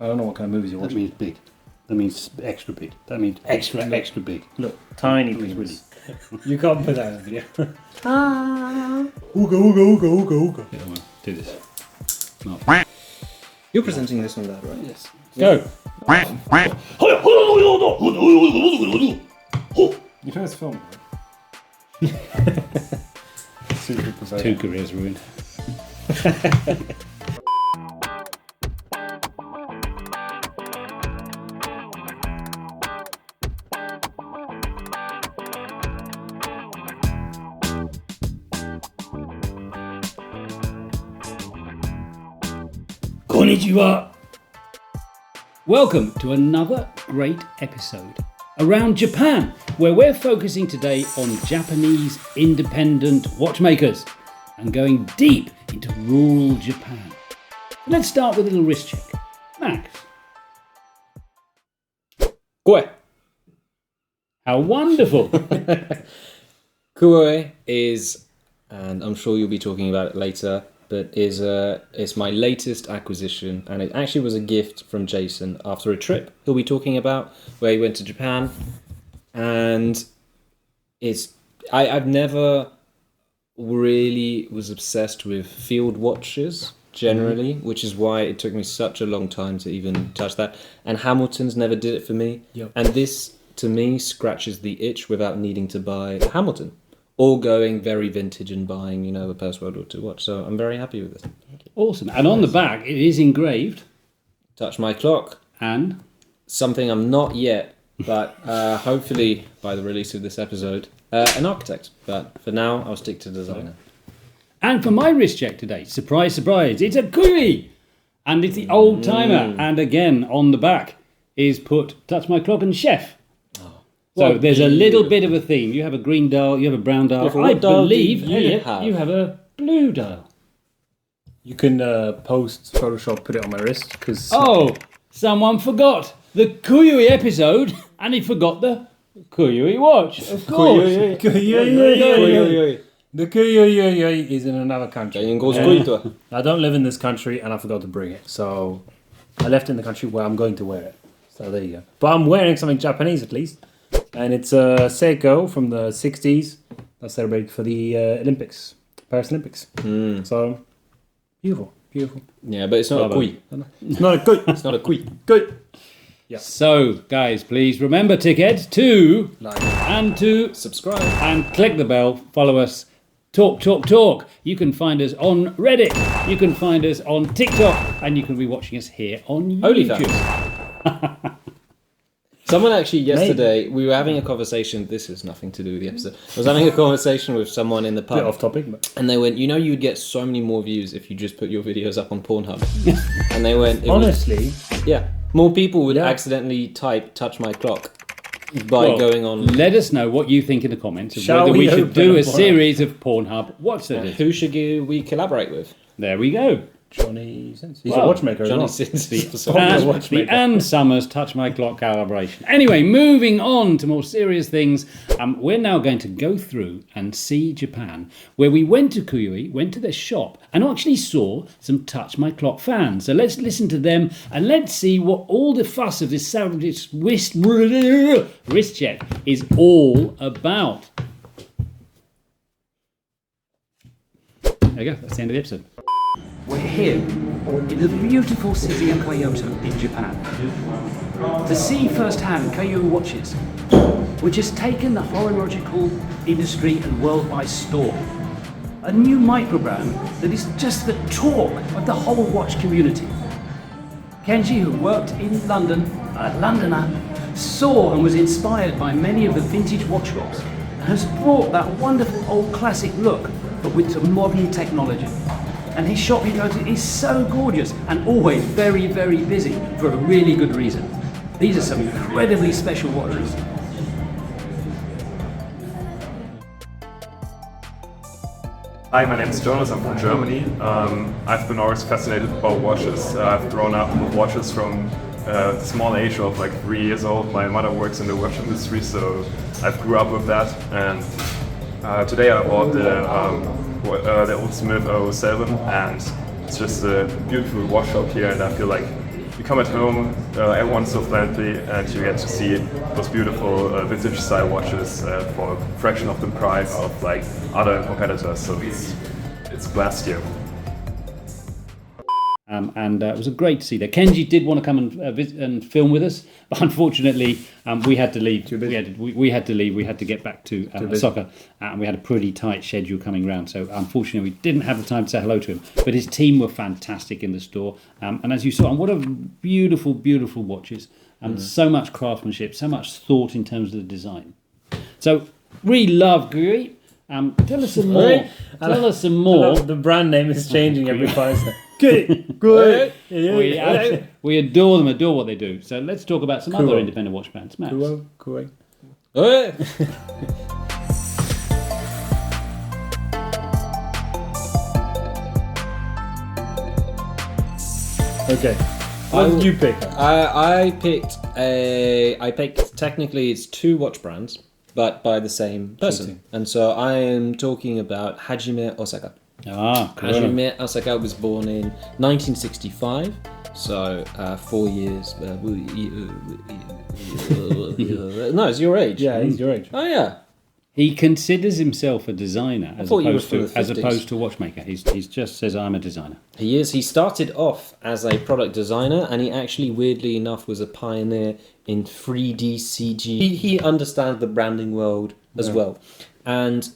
I don't know what kind of movies you're That watching. means big. That means extra big. That means extra big. Look, tiny Really. penis. You can't put that in the video. Ooga, ooga, ooga, ooga, ooga. Yeah, well, do this. No. You're presenting this one, Dad, right? Yes. Go. You know it's film, right? Super professional. 2 careers ruined. Konnichiwa! Welcome to another great episode around Japan, where we're focusing today on Japanese independent watchmakers and going deep into rural Japan. Let's start with a little wrist check. Max, Kuoe. how wonderful! Kuoe is, and I'm sure you'll be talking about it later, but it's my latest acquisition, and it actually was a gift from Jason after a trip he'll be talking about where he went to Japan, and I've never really was obsessed with field watches generally, which is why it took me such a long time to even touch that, and Hamilton's never did it for me. Yep. And this to me scratches the itch without needing to buy a Hamilton or going very vintage and buying, a post World War II watch. So I'm very happy with this. Awesome. And on the back, it is engraved. TouchMyClock. And Something I'm not yet, but hopefully by the release of this episode, an architect. But for now, I'll stick to designer. And for my wrist check today, surprise, surprise, it's a Kuoe! And it's the old timer. And again, on the back is put Touch My Clock and Chef. So Well, there's a little bit of a theme. You have a green dial, you have a brown dial. Yeah, I what dial do believe, you Elliot, have? you have a blue dial. You can post Photoshop, put it on my wrist, because Oh, someone forgot the Kuoe episode, and he forgot the Kuoe watch, of course. the Kuoe is in another country. I don't live in this country, and I forgot to bring it. So I left it in the country where I'm going to wear it. So there you go. But I'm wearing something Japanese at least. And it's a Seiko from the 60s that's celebrated for the Olympics, Paris Olympics. So, beautiful. Yeah, but it's not Bravo. a kui. It's not a good. It's not a kui. Good. So, guys, please remember, ticket, to Like. and to Subscribe. and click the bell. Follow us. Talk. You can find us on Reddit. You can find us on TikTok, and you can be watching us here on YouTube. OnlyFans. Someone actually yesterday, we were having a conversation. This has nothing to do with the episode. I was having a conversation with someone in the Bit pub, off topic, but and they went, you would get so many more views if you just put your videos up on Pornhub. And they went, honestly, more people would Yeah. accidentally type "touch my clock" by going on. Let us know what you think in the comments of Shall whether we we should open do a a Pornhub? series of Pornhub watch series. Who should we collaborate with? There we go. Johnny Sins. He's Wow. a watchmaker Johnny as well. Sins. Popular And the watchmaker. Ann Summers Touch My Clock calibration. Anyway, moving on to more serious things, we're now going to go through and see Japan, where we went to Kuoe, went to their shop, and actually saw some Touch My Clock fans. So let's listen to them and let's see what all the fuss of this savage wrist check is all about. There you go, that's the end of the episode. We're here in the beautiful city of Kyoto in Japan to see firsthand Kyoto watches, which has taken the horological industry and world by storm. A new micro brand that is just the talk of the whole watch community. Kenji, who worked in London, a Londoner, saw and was inspired by many of the vintage watch shops and has brought that wonderful old classic look, but with some modern technology. And his shop he goes to is so gorgeous and always very, very busy for a really good reason. These are some incredibly special watches. Hi, my name is Jonas, I'm from Germany. I've been always fascinated about watches. I've grown up with watches from a small age of like 3 years old. My mother works in the watch industry, so I grew up with that. And today I bought the old Smith 007, and it's just a beautiful watch shop here, and I feel like you come at home, everyone's so friendly, and you get to see those beautiful vintage style watches for a fraction of the price of like other competitors. So it's a blast here. And it was great to see that. Kenji did want to come and visit and film with us, but unfortunately we had to leave. We had to leave. We had to get back to Asaoka, and we had a pretty tight schedule coming round. So unfortunately, we didn't have the time to say hello to him. But his team were fantastic in the store, and as you saw, and what a beautiful, beautiful watches. So much craftsmanship, so much thought in terms of the design. So we love Kuoe. Tell us some more. Tell us some more. The brand name is changing every 5 seconds. We adore them, adore what they do. So let's talk about some other independent watch brands. Max. Kuoe. Okay. What did you pick? I picked technically it's 2 watch brands, but by the same person. And so I am talking about Hajime Asaoka. Hajime Asaoka was born in 1965, so 4 years. No, it's your age. Yeah, he's your age. Oh yeah. He considers himself a designer as opposed to a 50s. watchmaker. He just says, I'm a designer. He is. He started off as a product designer, and he actually, weirdly enough, was a pioneer in 3D CG. He understands the branding world as well. And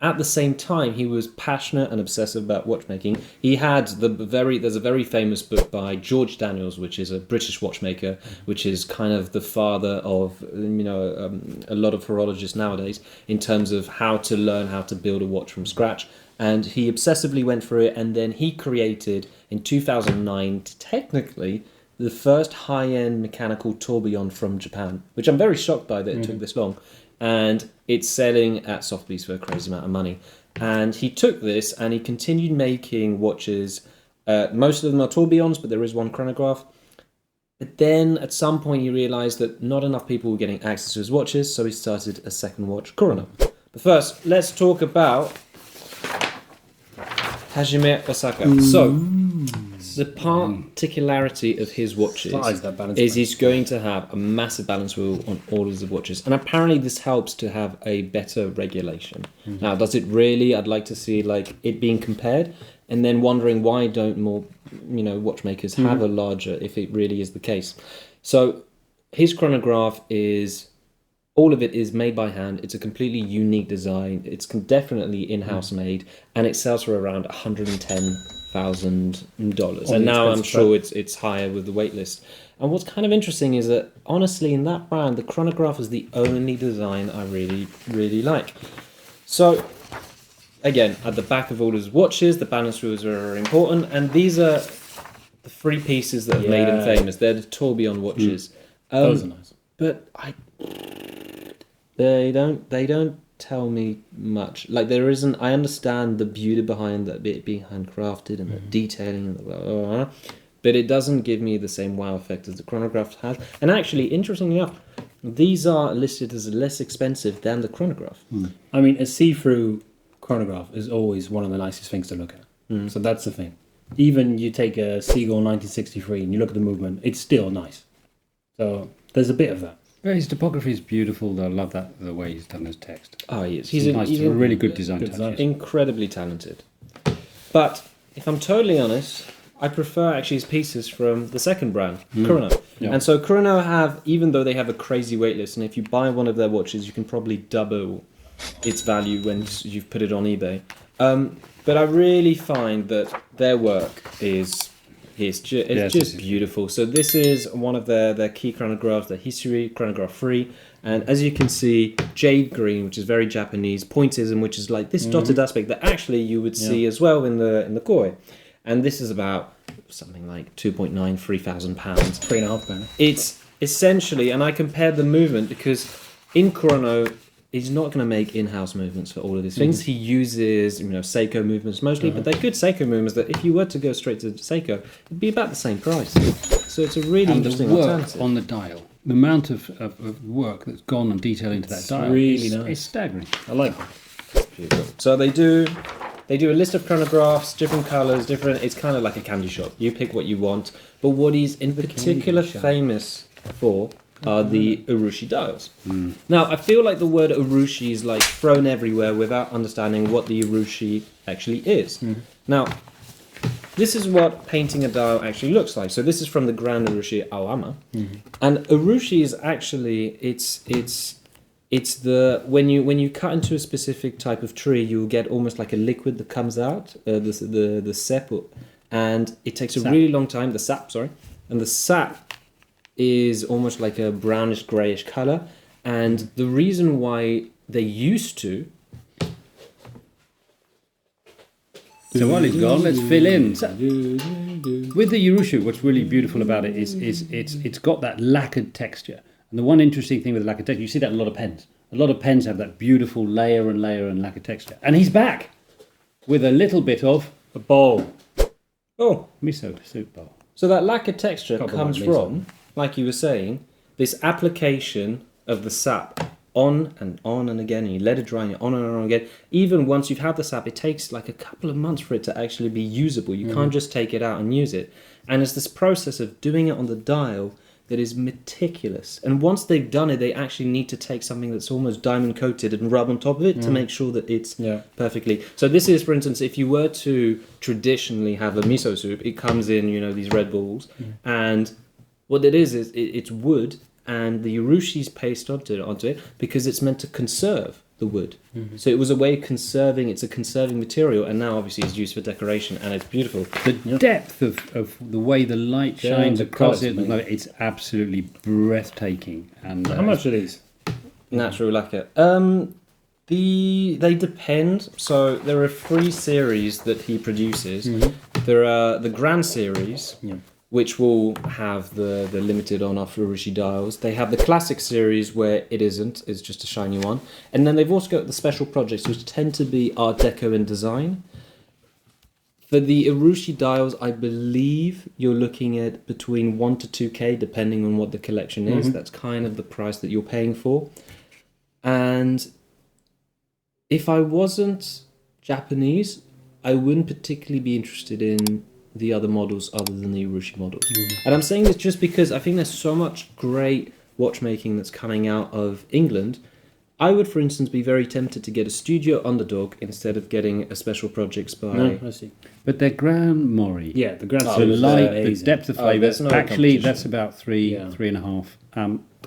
at the same time, he was passionate and obsessive about watchmaking. He had there's a very famous book by George Daniels, which is a British watchmaker, which is kind of the father of a lot of horologists nowadays in terms of how to learn how to build a watch from scratch. And he obsessively went through it, and then he created in 2009 technically the first high-end mechanical tourbillon from Japan, which I'm very shocked by that it took this long. And it's selling at Sotheby's for a crazy amount of money. And he took this and he continued making watches. Most of them are tourbillons, but there is one chronograph. But then at some point he realised that not enough people were getting access to his watches, so he started a second watch, Kurono. But first, let's talk about Hajime Asaoka. So, the particularity of his watches is he's going to have a massive balance wheel on all of his watches. And apparently this helps to have a better regulation. Now, does it really? I'd like to see like it being compared and then wondering why don't more watchmakers have a larger if it really is the case. So his chronograph all of it is made by hand. It's a completely unique design. It's definitely in-house made, and it sells for around $110,000. And now I'm sure it's higher with the wait list. And what's kind of interesting is that honestly, in that brand, the chronograph is the only design I really, really like. So again, at the back of all his watches, the balance wheels are important, and these are the 3 pieces that have made him famous. They're the tourbillon watches. Those are nice, but They don't tell me much. Like there isn't. I understand the beauty behind that bit being handcrafted and the detailing and the blah, blah, blah, but it doesn't give me the same wow effect as the chronograph has. And actually, interestingly enough, these are listed as less expensive than the chronograph. I mean, a see-through chronograph is always one of the nicest things to look at. So that's the thing. Even you take a Seagull 1963 and you look at the movement, it's still nice. So there's a bit of that. Yeah, his topography is beautiful. I love the way he's done his text. Oh, he is. He's a really good design. Incredibly talented. But if I'm totally honest, I prefer actually his pieces from the second brand, Kurono. Yeah. And so Kurono have, even though they have a crazy wait list, and if you buy one of their watches, you can probably double its value when you've put it on eBay. But I really find that their work is just beautiful. So this is one of their key chronographs, the History Chronograph 3. And as you can see, jade green, which is very Japanese, pointillism, which is like this dotted aspect that actually you would see as well in the Kuoe. And this is about something like 3,000 pounds. 3.5 pounds. It's essentially, and I compared the movement because in Kurono, he's not going to make in-house movements for all of these things. He uses, Seiko movements mostly, but they're good Seiko movements that if you were to go straight to Seiko, it'd be about the same price. So it's a really interesting alternative. On the dial, the amount of work that's gone on detail into that dial really nice. It's staggering. I like it. Beautiful. So they do a list of chronographs, different colours, different. It's kind of like a candy shop. You pick what you want. But what he's in particular famous for are the urushi dials. Now, I feel like the word urushi is like thrown everywhere without understanding what the urushi actually is. Now, this is what painting a dial actually looks like. So this is from the Grand Urushi Aoyama, and urushi is actually it's the when you cut into a specific type of tree, you'll get almost like a liquid that comes out, the sap, and it takes a really long time. The sap, sorry, and the sap is almost like a brownish greyish color, and the reason why they used to. So while he's gone, let's fill in. So, with the Urushu, what's really beautiful about it is it's got that lacquered texture. And the one interesting thing with the lacquered texture, you see that in a lot of pens. A lot of pens have that beautiful layer and lacquered texture. And he's back with a little bit of A bowl. Oh, miso soup bowl. so that lacquered texture Couple comes like from, like you were saying, this application of the sap on and again, and you let it dry and on and on again. Even once you've had the sap, it takes like a couple of months for it to actually be usable. You can't just take it out and use it. And it's this process of doing it on the dial that is meticulous. And once they've done it, they actually need to take something that's almost diamond coated and rub on top of it to make sure that it's perfectly. So this is, for instance, if you were to traditionally have a miso soup, it comes in, these red balls, and what it is it's wood, and the urushi's paste onto it because it's meant to conserve the wood. So it was a way of conserving, it's a conserving material, and now obviously it's used for decoration, and it's beautiful. The depth of the way the light shines across it, it's absolutely breathtaking. And How much are these? Natural lacquer. They depend. So there are 3 series that he produces. There are the Grand Series, which will have the limited on-off urushi dials. They have the Classic Series where it isn't, it's just a shiny one. And then they've also got the special projects, which tend to be Art Deco in design. For the urushi dials, I believe you're looking at between 1 to 2k, depending on what the collection is. That's kind of the price that you're paying for. And if I wasn't Japanese, I wouldn't particularly be interested in the other models other than the urushi models. And I'm saying this just because I think there's so much great watchmaking that's coming out of England. I would, for instance, be very tempted to get a Studio Underdog instead of getting a Special Projects by... I see. But they're Grand Mori. Yeah, the Grand So Series. light, the depth of flavour. there's no Actually, competition. that's about three and a half.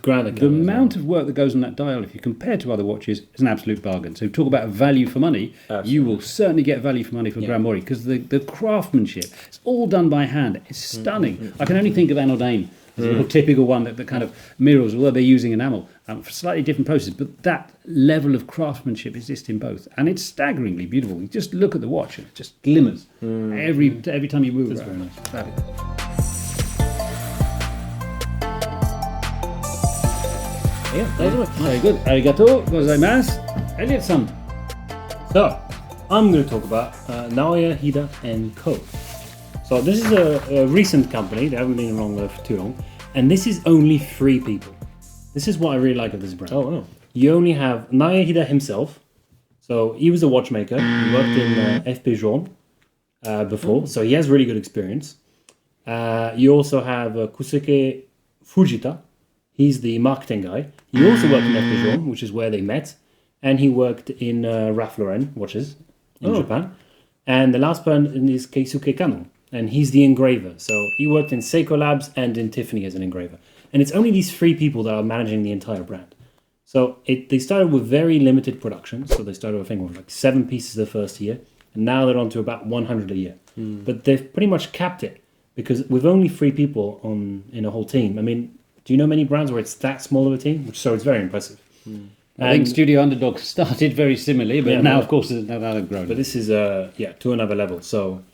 Grand The amount of work that goes on that dial, if you compare to other watches, is an absolute bargain. So talk about value for money. Absolutely. You will certainly get value for money from Grand Mori because the craftsmanship, it's all done by hand. It's stunning. I can only think of Anodane as a little typical one that kind of mirrors, although they're using enamel for slightly different processes. But that level of craftsmanship exists in both. And it's staggeringly beautiful. You just look at the watch and it just glimmers every time you move it. That's very nice. Fabulous. Very good. Arigato gozaimasu. Elliot-san. So, I'm going to talk about Naoya Hida and Co. So this is a recent company. They haven't been around for too long. And this is only 3 people. This is what I really like of this brand. Oh, wow. You only have Naoya Hida himself. So he was a watchmaker. He worked in FP Jaune before. So he has really good experience. You also have Kusuke Fujita. He's the marketing guy. He also worked in FP Jaune, which is where they met. And he worked in Ralph Lauren watches in Japan. And the last person is Keisuke Kano. And he's the engraver. So he worked in Seiko Labs and in Tiffany as an engraver. And it's only these 3 people that are managing the entire brand. So they started with very limited production. So they started, I think, with like 7 pieces the first year. And now they're on to about 100 a year. But they've pretty much capped it. Because with only 3 people in a whole team, I mean, do you know many brands where it's that small of a team? So it's very impressive. I think Studio Underdog started very similarly, but now, of course, now they've grown. But this is, to another level. So,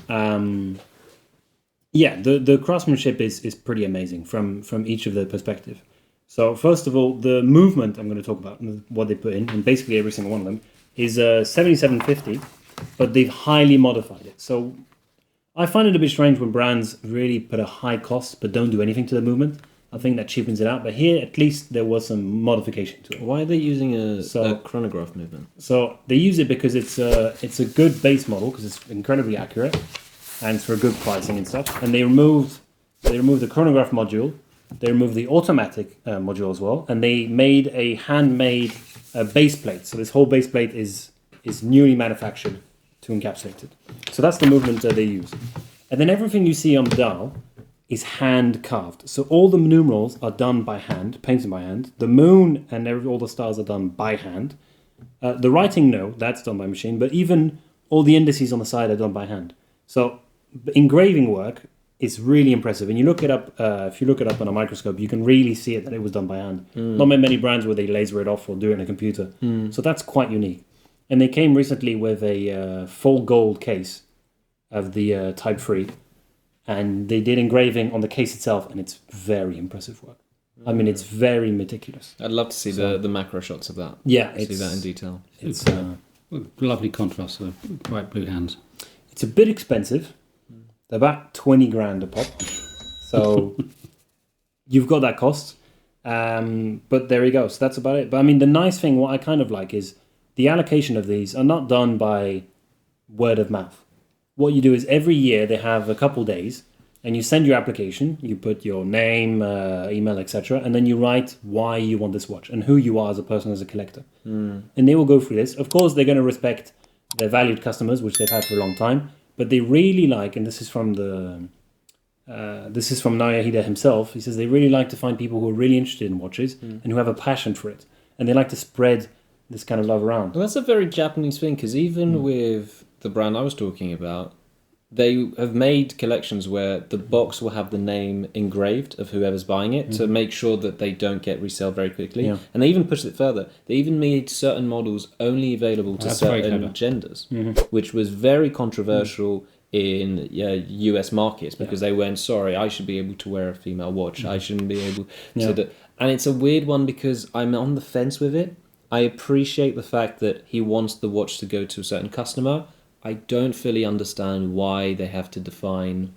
the craftsmanship is pretty amazing from each of the perspective. So, first of all, the movement I'm going to talk about, what they put in, and basically every single one of them, is 7750, but they've highly modified it. So, I find it a bit strange when brands really put a high cost but don't do anything to the movement. I think that cheapens it out, but here at least there was some modification to it. Why are they using a chronograph movement? So they use it because it's a good base model because it's incredibly accurate and it's for good pricing and stuff. And they removed They removed the chronograph module. They removed the automatic module as well, and they made a handmade base plate. So this whole base plate is newly manufactured to encapsulate it. So that's the movement they use. And then everything you see on the dial is hand carved. So all the numerals are done by hand, painted by hand. The moon and all the stars are done by hand. The writing, no, that's done by machine. But even all the indices on the side are done by hand. So engraving work is really impressive. And you look it up, if you look it up on a microscope, you can really see it that it was done by hand. Not many brands where they laser it off or do it in a computer. So that's quite unique. And they came recently with a full gold case of the Type 3. And they did engraving on the case itself, and it's very impressive work. I mean, it's very meticulous. I'd love to see the macro shots of that. Yeah, see that in detail. It's lovely contrast with bright blue hands. It's a bit expensive. They're about 20 grand a pop. So you've got that cost. But there you go. So that's about it. But I mean, the nice thing, what I kind of like is the allocation of these are not done by word of mouth. What you do is every year they have a couple days and you send your application, you put your name, email, etc. And then you write why you want this watch and who you are as a person, as a collector. And they will go through this. Of course, they're going to respect their valued customers, which they've had for a long time. But they really like, and this is from Naoya Hida himself, he says they really like to find people who are really interested in watches and who have a passion for it. And they like to spread this kind of love around. Well, that's a very Japanese thing, because even with the brand I was talking about, they have made collections where the box will have the name engraved of whoever's buying it to make sure that they don't get resale very quickly. Yeah. And they even pushed it further. They even made certain models only available to certain genders, which was very controversial in US markets, because they went, sorry, I should be able to wear a female watch. I shouldn't be able to... And it's a weird one because I'm on the fence with it. I appreciate the fact that he wants the watch to go to a certain customer. I don't fully understand why they have to define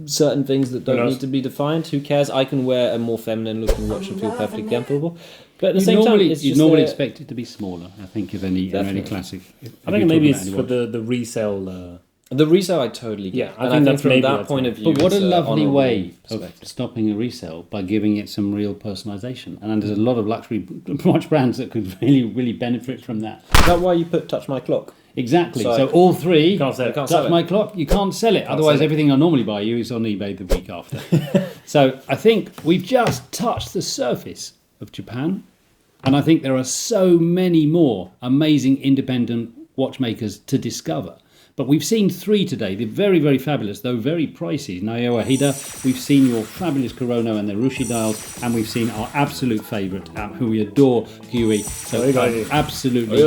certain things that don't need to be defined. Who cares? I can wear a more feminine looking watch and feel perfectly comfortable. But at the same time, it's you normally expect it to be smaller, I think, of any classic. I think maybe it's for the resale... The resale, I totally get. I think that's from that point of view. But what a lovely way of stopping a resale by giving it some real personalisation. And there's a lot of luxury watch brands that could really, really benefit from that. Is that why you put TouchMyClock? Exactly. So all three, TouchMyClock, you can't sell it. Otherwise, everything I normally buy you is on eBay the week after. So I think we've just touched the surface of Japan. And I think there are so many more amazing independent watchmakers to discover. But we've seen three today. They're very, very fabulous, though very pricey. Naoya Hida, we've seen your fabulous Kurono and the Rushi dials, and we've seen our absolute favourite, who we adore, Kuoe. So absolutely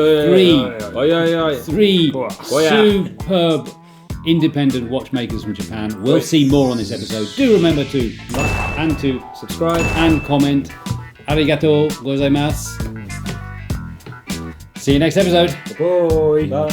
three superb independent watchmakers from Japan. We'll see more on this episode. Do remember to like and to subscribe and comment. Arigatou gozaimasu. See you next episode. Bye.